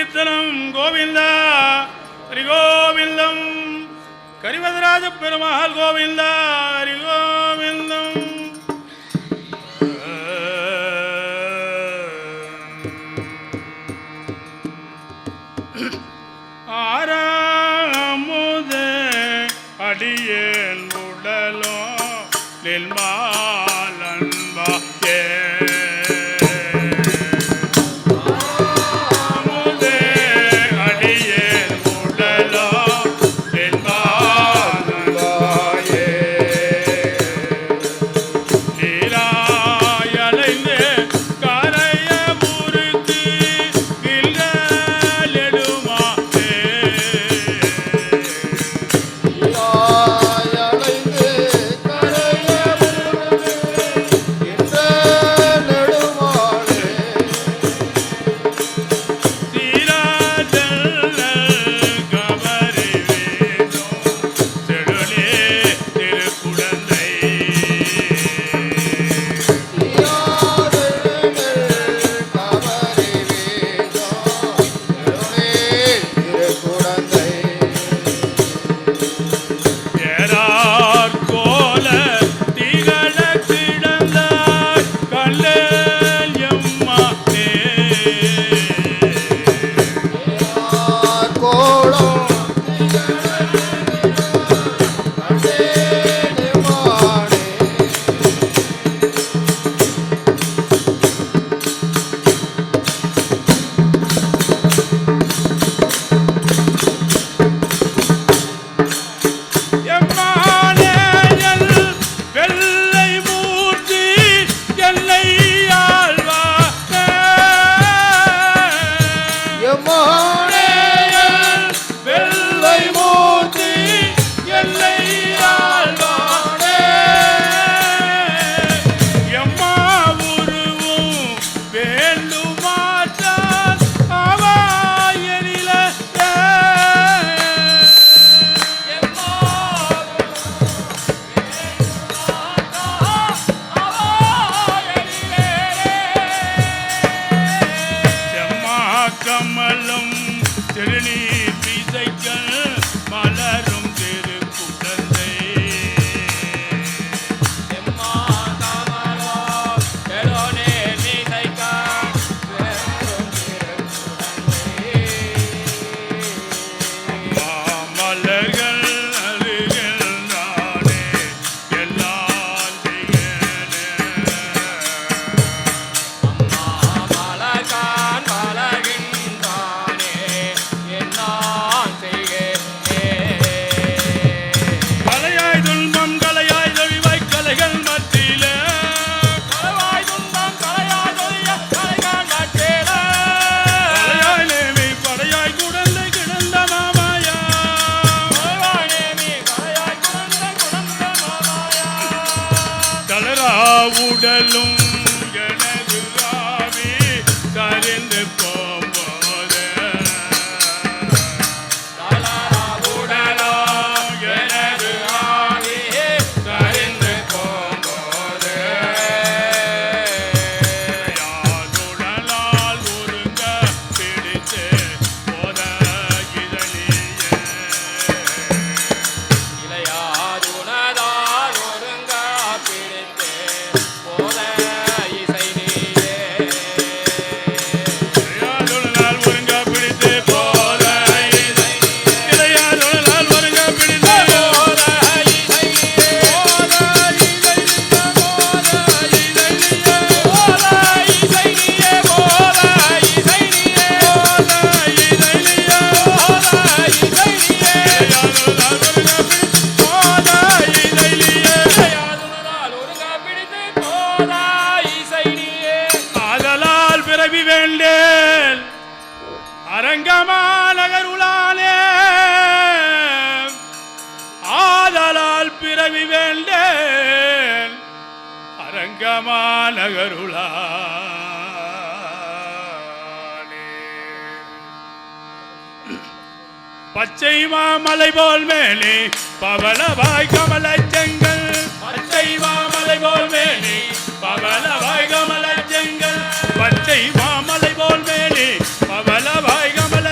சங்கீர்த்தனம் கோவிந்தா ஹரி கோவிந்தம். கரிவதராஜ பெருமாள் கோவிந்தா ஹரி கோவிந்தம். ஆறாமுதே அடியேன் உடலோ நில்மாலன்பா உடலும் எனது ஆவி சரிந்து போம்போது உடலும் எனது ஆவி சரிந்து போம்போது யாதுடலால் ஒருங்க பிடித்து போத இளையாதுணதால் ஒருங்க பிடித்து அரங்கமாநகருளானே ஆதலால் பிறவி வேண்டேன் அரங்கமாநகருளானே. பச்சை மாமலை போல் மேலே பவளவாய் கமல செங்கல் பச்சை மாமலை போல் மேலே பவளவாய் கமல செங்கல் பச்சை மாமலை போல் மேலே பவளவாய் கமல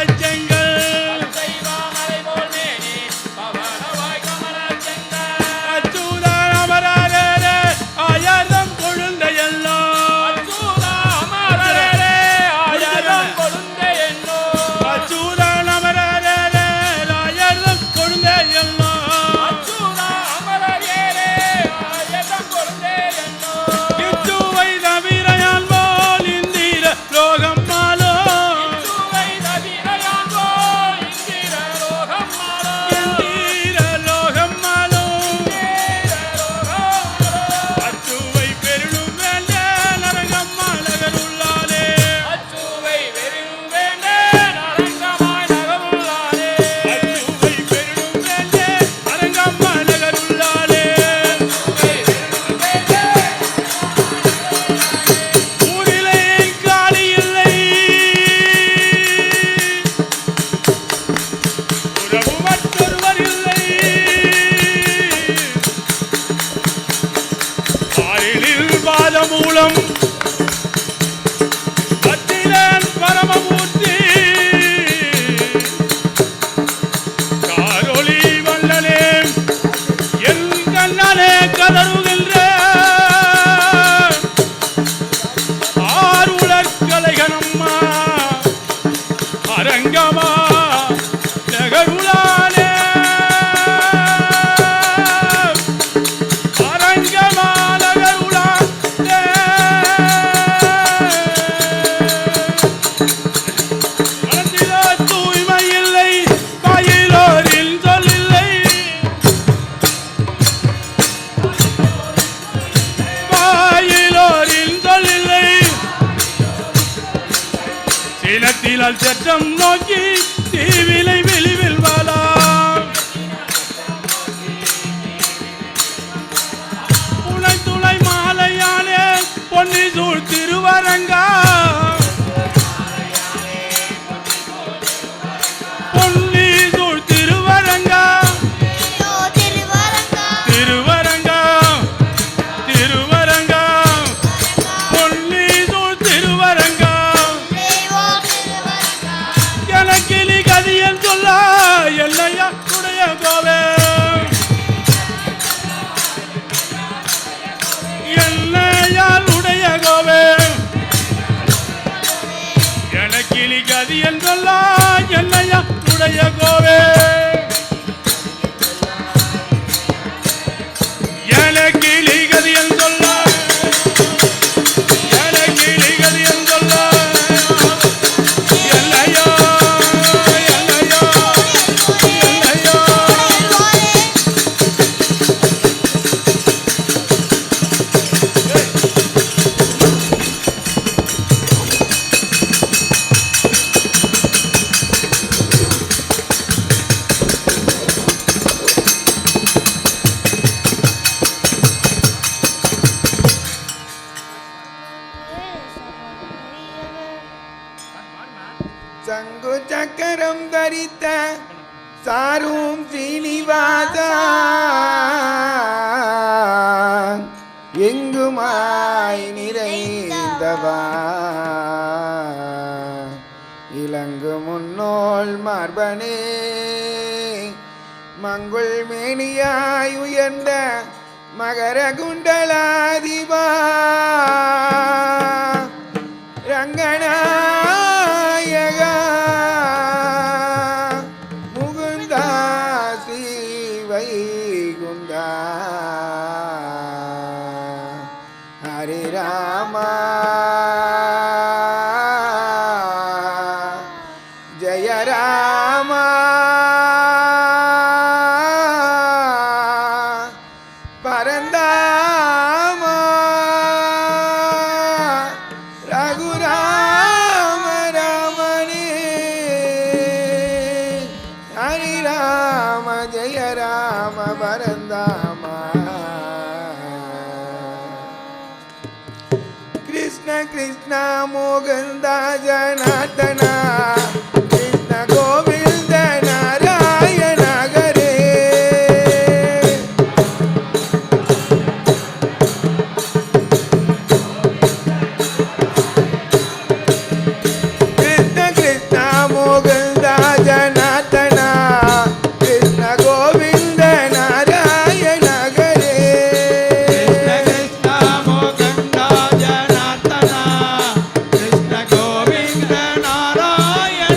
அரங்கமா நகருளானே அரங்கமா நகருளானே மனதிலோ தூய்மை இல்லை வாயிலோரில் சொல்லில்லை வாயிலோரில் சொல்லில்லை சீனத்திலால் சற்றம் நோக்கி தீவிலை வெளிவில் வாழாம் துணை துணை மாலையானே பொன்னி சூழ் திருவரங்கா பொன்னி சூழ் திருவரங்கா திருவரங்கா திருவரங்கா பொன்னி சூழ் திருவரங்கா கிளி கதியன் சொல்ல எல்லையா உடைய கோவே எல்லையால் உடைய கோவே கிளி கதியன் சொல்ல எல்லையா உடைய கோவே கிளி கதியன் சொல்ல கிளி கதியன் சொல்ல சங்கு சக்கரம் தரித்த சாரும் சீனிவாசா எங்குமாய் நிறைந்தவா இலங்கு முன்னோள் மார்பனே மங்குள் மேனியாய் உயர்ந்த மகர குண்டலாதிபா ரங்கநாயகா முகுந்தா ஸ்ரீவைகுந்தா ஹரே ராமா ஜெய ராமா பரந்தாமா ரகுராம ராமனே ஹரி ராம ஜெய ராம பரந்தாமா கிருஷ்ண கிருஷ்ண மோகந்தா ஜனார்தனா கிருஷ்ண கோவிந்த நாராயண ஹரே கிருஷ்ண கிருஷ்ண மோகந்தா ஜனார்தனா கிருஷ்ண கோவிந்த நாராயண ஹரே கிருஷ்ண மோகந்தா ஜனார்தனா கிருஷ்ண கோவிந்த நாராயண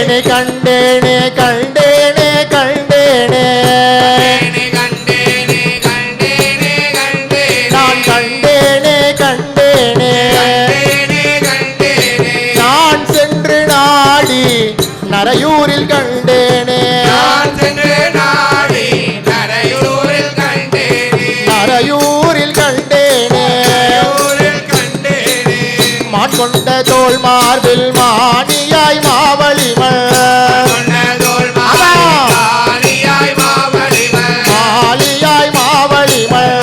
கண்டேனே கண்டேனே கண்டேனே நான் கண்டேனே கண்டேனே நான் சென்று நாடி நரையூரில் கண்டேனே நரையூரில் கண்டேனே மான் கொண்ட தோல் மார்பில் மானியாய் மாவலிமல் மாலியாய் மாவலிமல்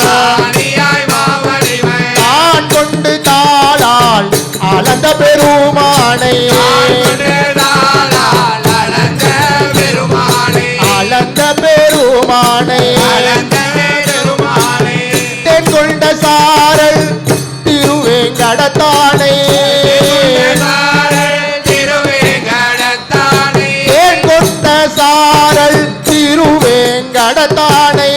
தான் கொண்டு தாளால் அளந்த பெருமானை அளந்த பெருமானை தென் கொண்ட சாரல் திருவேங்கடத்தானை தென் கொண்ட சாரல் திருவேங்கடத்தானை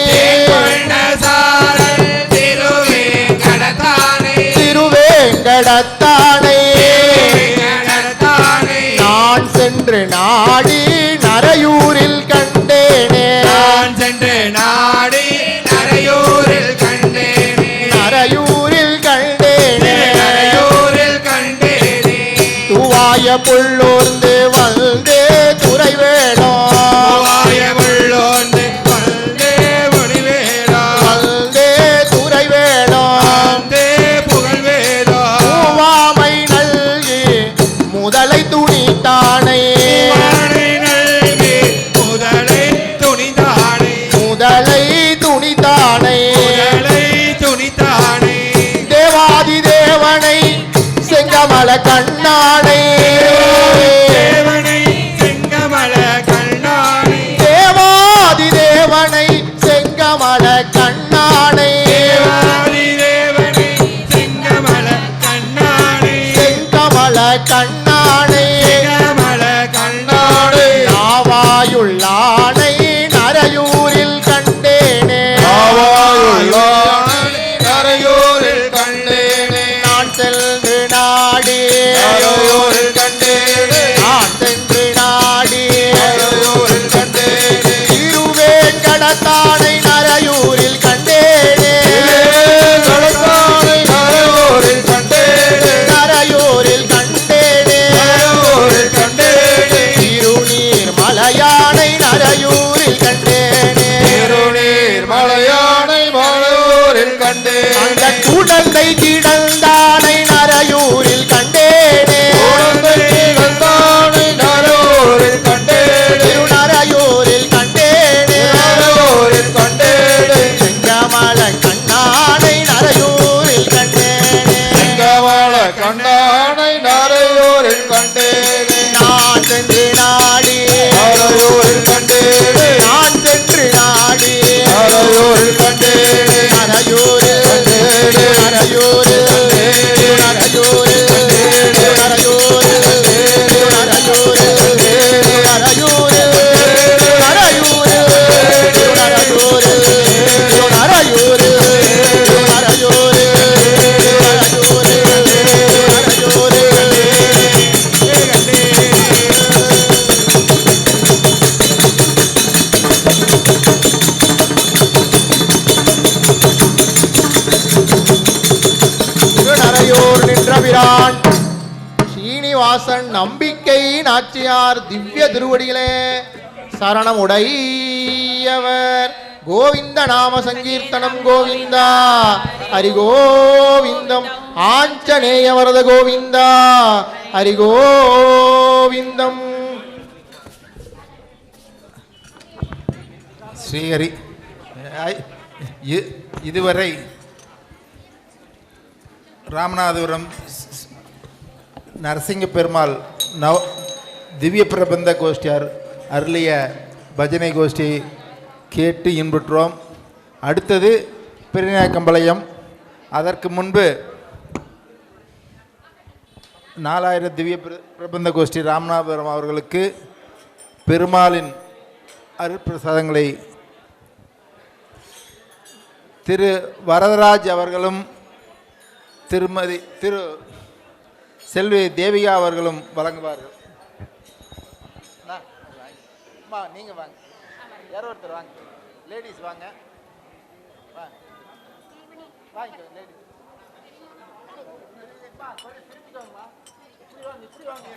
திருவேங்கடத்தானை நான் சென்று நாடி நரையூரில் கண்டேனே நரையூரில் கண்டேனே துவாய புள்ளோர்ந்து வந்தே துறை வேடம் வந்தே துறை வேடம் பூவாமை நல்கி முதலை துணித்தானை முதலை துணித்தானை தேவாதி தேவனை செங்கமல கண்ணானை தேவாதி தேவனை செங்கமல கண்ணானை செங்கமல கண்ணானை நாவாயுள்ளானை நரையூரில் கண்டேனே நான் சென்று நாடி நான் சென்று நாடி திருவேங்கடத்தானை நரையூரில் கண்டேனே நரையூரில் கண்டேனே திருநீர் மலையானை நரையூரில் கண்டேனே அந்த குடந்தை கிடந்தானை நரையூரில் கண்டேனே திருநரையூரில் கண்டேனே செங்கமல கண்ணானை நரையூரில் கண்டேனே நான் சென்று நாடி நான் சென்று நாடி நின்றபிரான் சீனிவாசன் நம்பிக்கை நாச்சியார் திவ்ய திருவடிகளே சரணம் உடையவர். கோவிந்த நாம சங்கீர்த்தனம் கோவிந்தா ஹரி கோவிந்தம். ஆஞ்சநேய வரத கோவிந்தா ஹரி கோவிந்தம். ஸ்ரீஹரி இதுவரை ராமநாதபுரம் நரசிங்க பெருமாள் திவ்ய பிரபந்த கோஷ்டியார் அருளிய பஜனை கோஷ்டி கேட்டு இன்புற்றோம். அடுத்தது பெருநாயக்கம்பாளையம். அதற்கு முன்பு 4000 திவ்ய பிரபந்த கோஷ்டி ராமநாதபுரம் அவர்களுக்கு பெருமாளின் அருட்பிரசாதங்களை திரு வரதராஜ் அவர்களும் திரு செல்வி தேவிகா அவர்களும் வழங்குவார்கள். அம்மா நீங்கள் வாங்க, யாரோ ஒருத்தர் வாங்க, லேடிஸ் வாங்க, வாங்க வாங்கிக்கோ லேடிஸ். திருப்பிக்கோங்கம்மா, இப்படி வாங்க, இப்படி வாங்க.